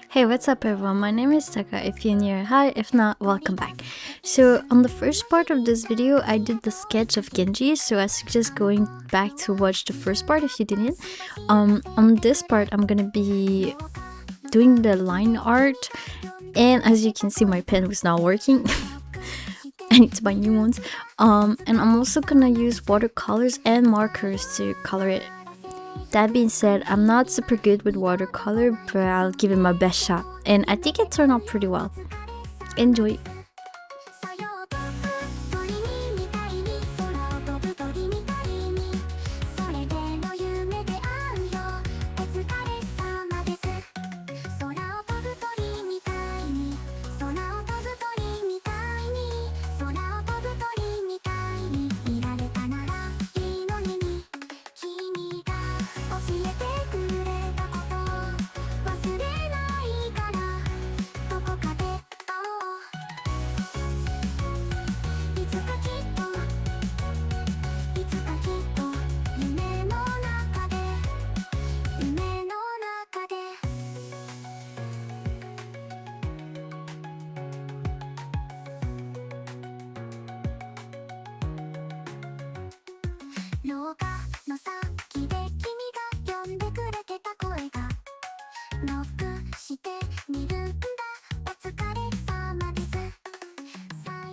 Hey, what's up everyone? My name is Taka. If you're new, hi. If not, welcome back. So on the first part of this video, I did the sketch of Genji, so I suggest going back to watch the first part if you didn't. On this part, I'm gonna be doing the line art, and as you can see, my pen was not working. I need to buy new ones. And I'm also gonna use watercolors and markers to color it. That being said, I'm not super good with watercolor, but I'll give it my best shot. And I think it turned out pretty well. Enjoy!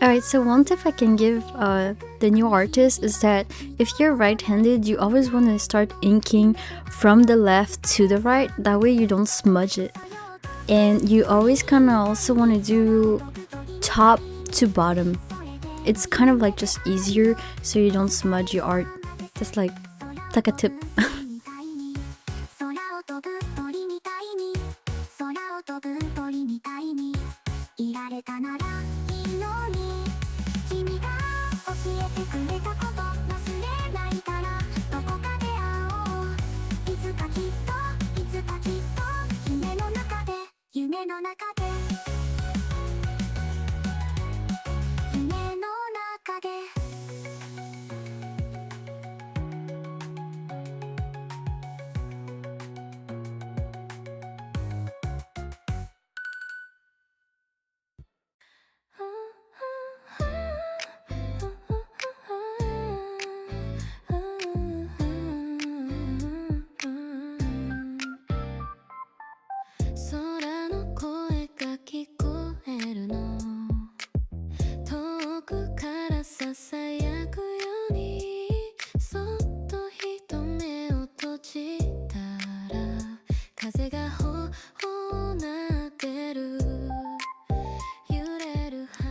Alright, so one tip I can give the new artist is that if you're right-handed, you always want to start inking from the left to the right. That way you don't smudge it. And you always kind of also want to do top to bottom. It's kind of like just easier so you don't smudge your art. Just like a tip.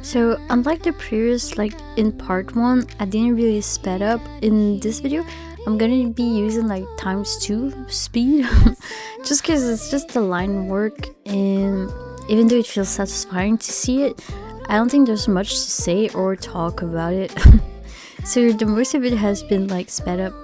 So unlike the previous, like in part 1, I didn't really sped up. In this video, I'm gonna be using like ×2 speed just because it's just the line work, and even though it feels satisfying to see it, I don't think there's much to say or talk about it. So the most of it has been like sped up.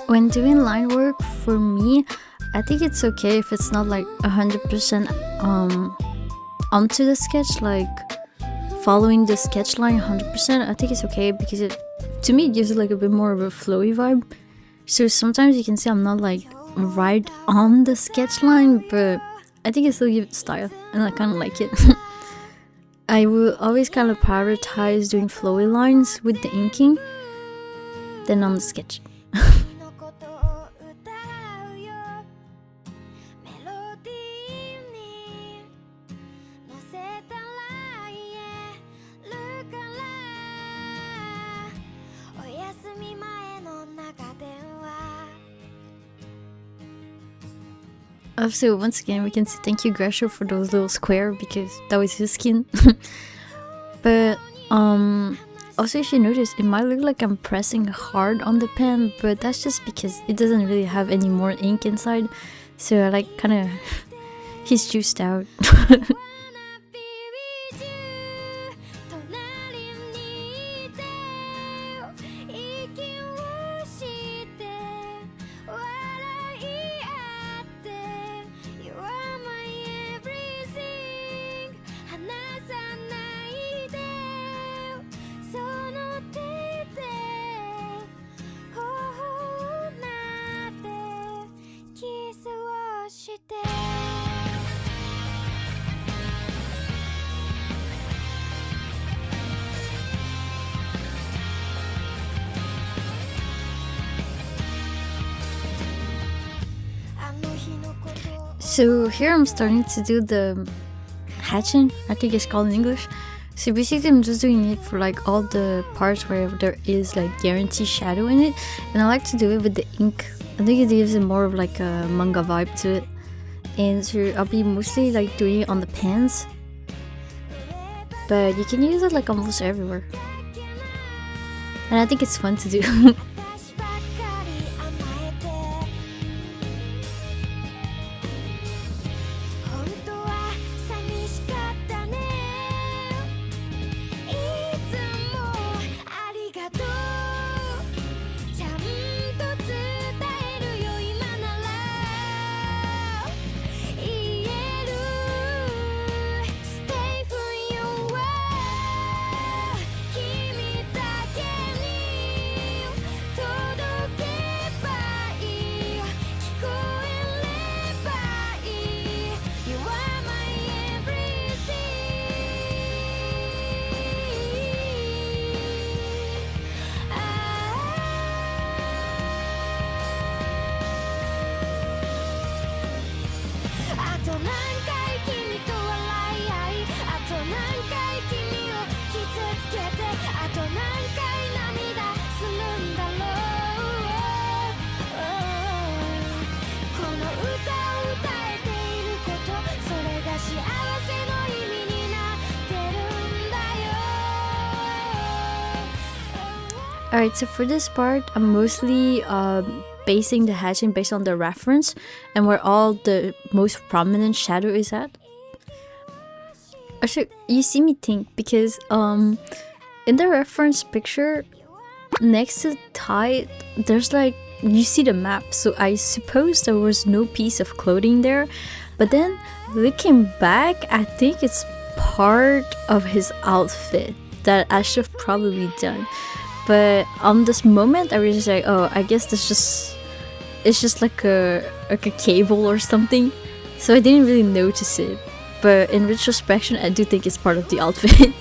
When doing line work, for me, I think it's okay if it's not like 100% onto the sketch, like following the sketch line 100%. I think it's okay because it, to me, it gives it like a bit more of a flowy vibe. So sometimes you can see I'm not like right on the sketch line, but I think it still gives it style and I kind of like it. I will always kind of prioritize doing flowy lines with the inking than on the sketch. So once again, we can say thank you Gresham for those little square because that was his skin. But also if you notice, it might look like I'm pressing hard on the pen, but that's just because it doesn't really have any more ink inside. So I like kind of he's juiced out. So here I'm starting to do the hatching, I think it's called in English. So basically I'm just doing it for like all the parts where there is like guaranteed shadow in it, and I like to do it with the ink. I think it gives it more of like a manga vibe to it. And so I'll be mostly like doing it on the pens, but you can use it like almost everywhere, and I think it's fun to do. Alright, so for this part, I'm mostly basing the hatching based on the reference and where all the most prominent shadow is at. Actually, you see me think because in the reference picture next to Tide, there's like, you see the map, so I suppose there was no piece of clothing there. But then looking back, I think it's part of his outfit that I should have probably done. But on this moment, I was just like, oh, I guess it's just like a cable or something. So I didn't really notice it. But in retrospection, I do think it's part of the outfit.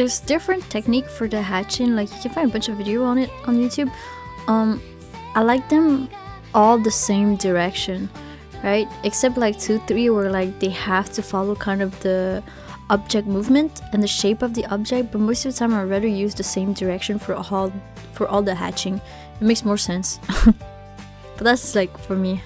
there's different technique for the hatching. Like, you can find a bunch of video on it on YouTube. I like them all the same direction, right? Except like 2, 3 where like they have to follow kind of the object movement and the shape of the object, but most of the time I'd rather use the same direction for all the hatching. It makes more sense. But that's like for me.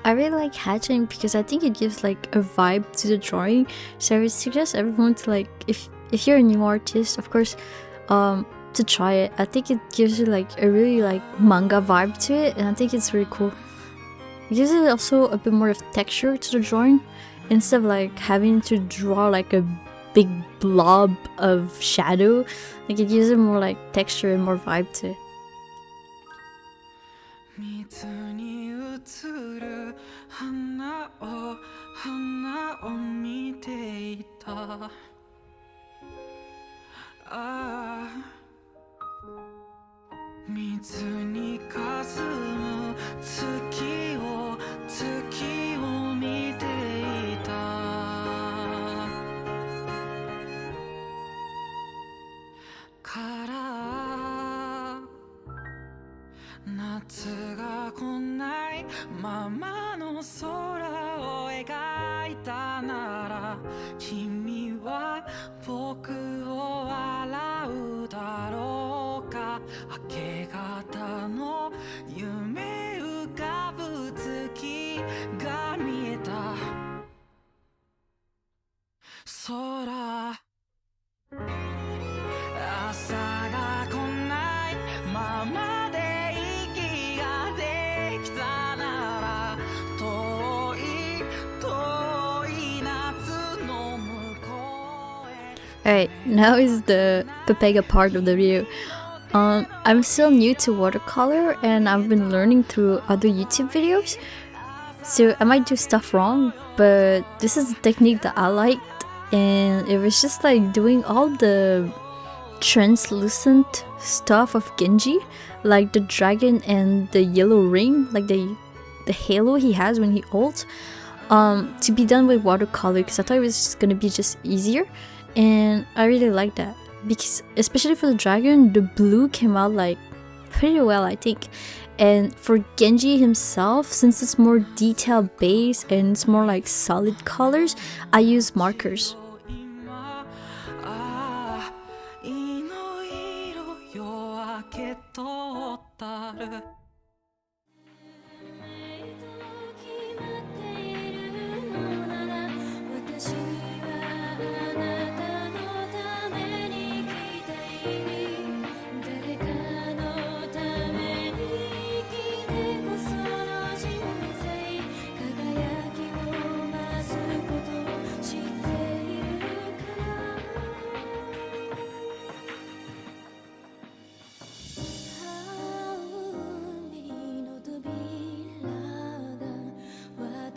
I really like hatching because I think it gives like a vibe to the drawing. So I would suggest everyone to like, if you're a new artist, of course, to try it. I think it gives you like a really like manga vibe to it, and I think it's really cool. It gives it also a bit more of texture to the drawing instead of like having to draw like a big blob of shadow. Like it gives it more like texture and more vibe to it. 水に映る花を見ていたああ水に霞む月を見ていたから夏が来ないままの空を描いたなら君は僕を笑うだろうか明け方の夢浮かぶ月が見えた空朝が来ないままで息ができたなら遠い夏の向こうへ Alright, now is the Pepega part of the video. I'm still new to watercolor and I've been learning through other YouTube videos. So I might do stuff wrong, but this is the technique that I liked, and it was just like doing all the translucent stuff of Genji, like the dragon and the yellow ring, like the halo he has when he ults, to be done with watercolor, because I thought it was just gonna be just easier, and I really like that, because especially for the dragon, the blue came out like pretty well, I think. And for Genji himself, since it's more detail based and it's more like solid colors, I use markers. いの色夜明けとったる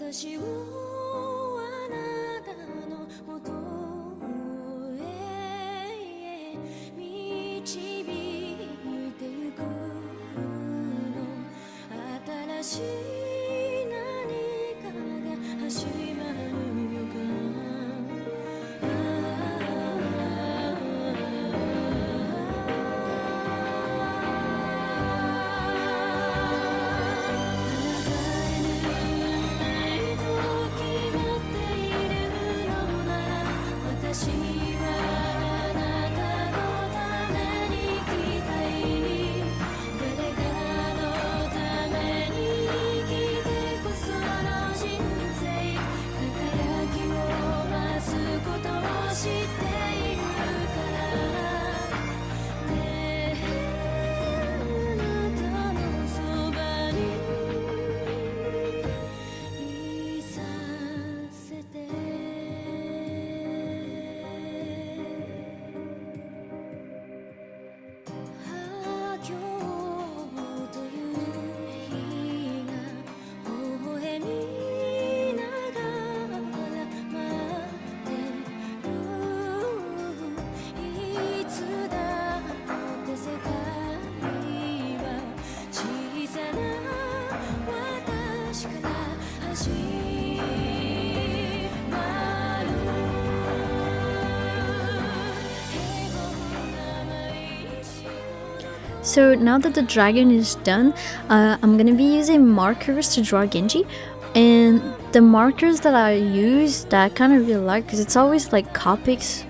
私をあなたのもとへ導いてゆくの新しい何かが始まる予感So now that the dragon is done, I'm gonna be using markers to draw Genji, and the markers that I use that I kind of really like, because it's always like Copics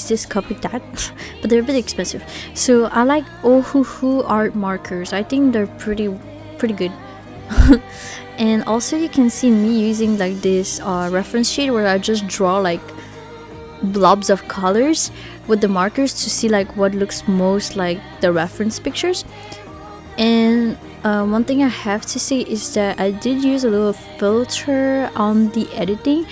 this, Copic that, but they're a bit expensive. So I like Ohuhu art markers. I think they're pretty good. And also you can see me using like this reference sheet where I just draw like blobs of colors with the markers to see like what looks most like the reference pictures. And one thing I have to say is that I did use a little filter on the editing,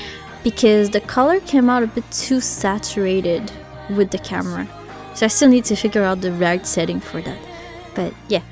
because the color came out a bit too saturated with the camera. So I still need to figure out the right setting for that. But yeah.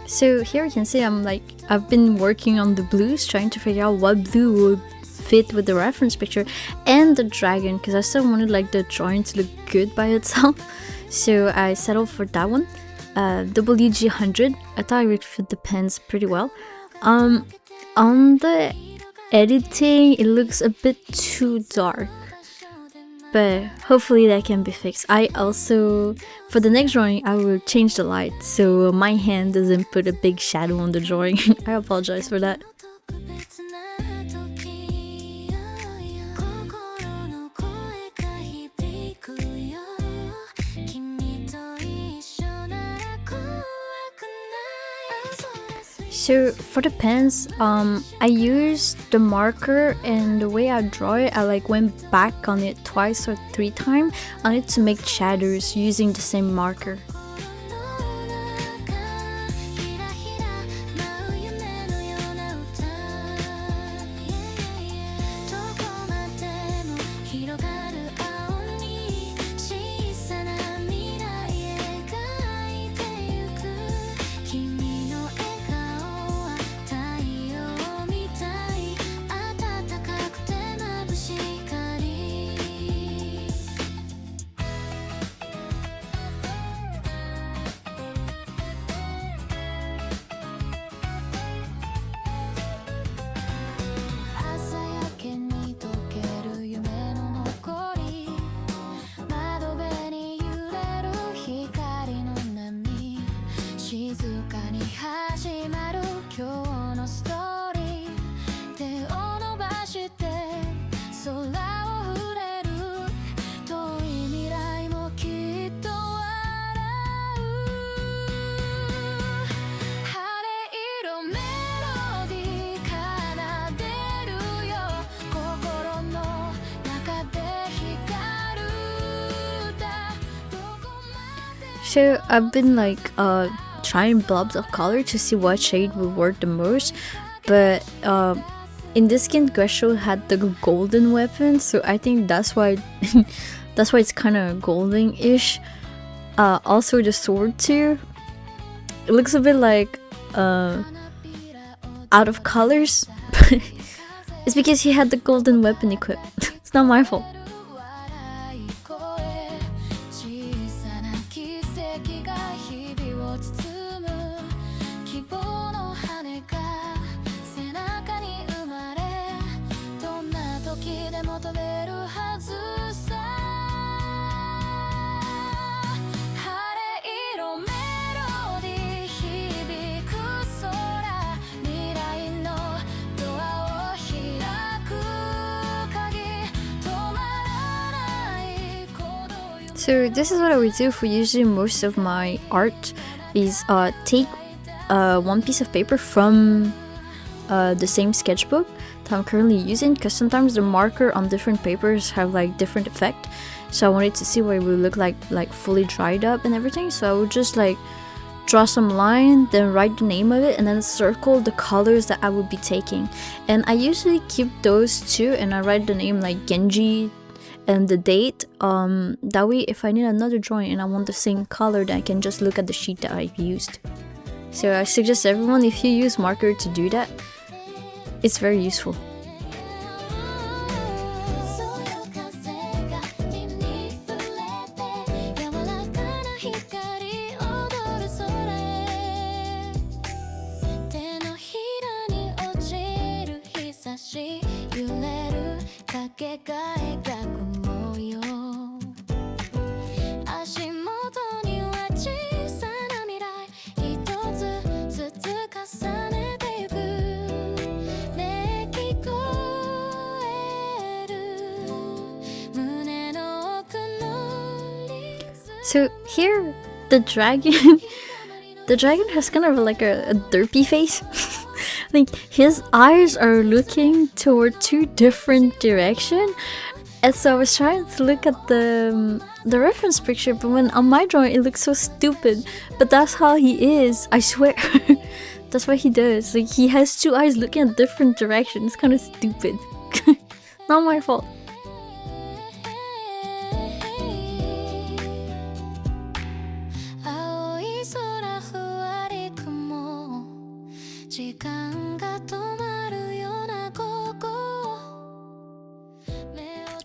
So here you can see I've been working on the blues, trying to figure out what blue would fit with the reference picture and the dragon, because I still wanted like the drawing to look good by itself. So I settled for that one, WG100. I thought it would fit the pens pretty well. On the editing, it looks a bit too dark, but hopefully that can be fixed. I also, for the next drawing, I will change the light so my hand doesn't put a big shadow on the drawing. I apologize for that. So for the pens, I used the marker, and the way I draw it, I like went back on it twice or 3 times on it to make shadows using the same marker. So I've been like trying blobs of color to see what shade would work the most, but in this skin Greshel had the golden weapon, so I think that's why it's kind of golden-ish. Also the sword too. it looks a bit like out of colors. It's because he had the golden weapon equipped. It's not my fault. So this is what I would do for usually most of my art is take one piece of paper from the same sketchbook that I'm currently using, because sometimes the marker on different papers have like different effect. So I wanted to see what it would look like fully dried up and everything. So I would just like draw some line, then write the name of it, and then circle the colors that I would be taking. And I usually keep those two, and I write the name like GENJI and the date. That way if I need another drawing and I want the same color, then I can just look at the sheet that I've used. So I suggest everyone, if you use marker to do that, it's very useful. So here, the dragon, the dragon has kind of like a derpy face. Like his eyes are looking toward two different directions. And so I was trying to look at the reference picture, but when on my drawing it looks so stupid. But that's how he is, I swear. That's what he does. Like he has two eyes looking at different directions. It's kind of stupid. Not my fault.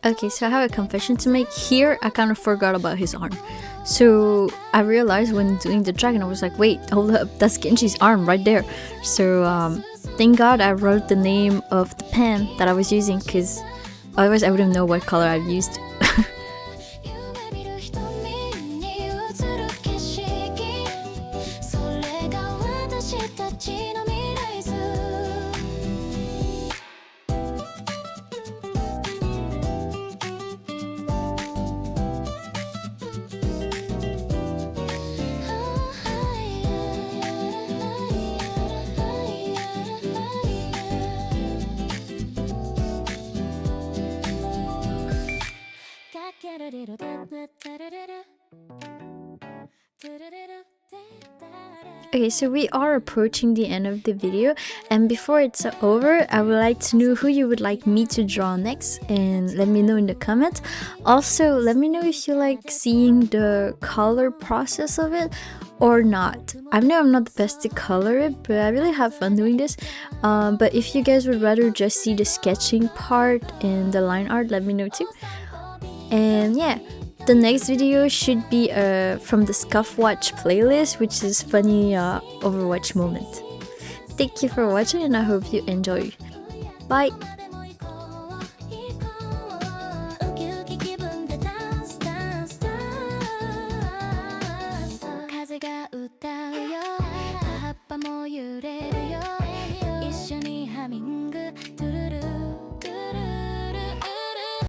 Okay, so I have a confession to make. Here, I kind of forgot about his arm. So I realized when doing the dragon, I was like, wait, hold up, that's Genji's arm right there. So thank God I wrote the name of the pen that I was using, because otherwise I wouldn't know what color I've used. Okay, so we are approaching the end of the video, and before it's over, I would like to know who you would like me to draw next, and let me know in the comments. Also, let me know if you like seeing the color process of it or not. I know I'm not the best to color it, but I really have fun doing this. But if you guys would rather just see the sketching part and the line art, let me know too. And yeah, the next video should be from the Scuffwatch playlist, which is funny Overwatch moment. Thank you for watching, and I hope you enjoy. Bye!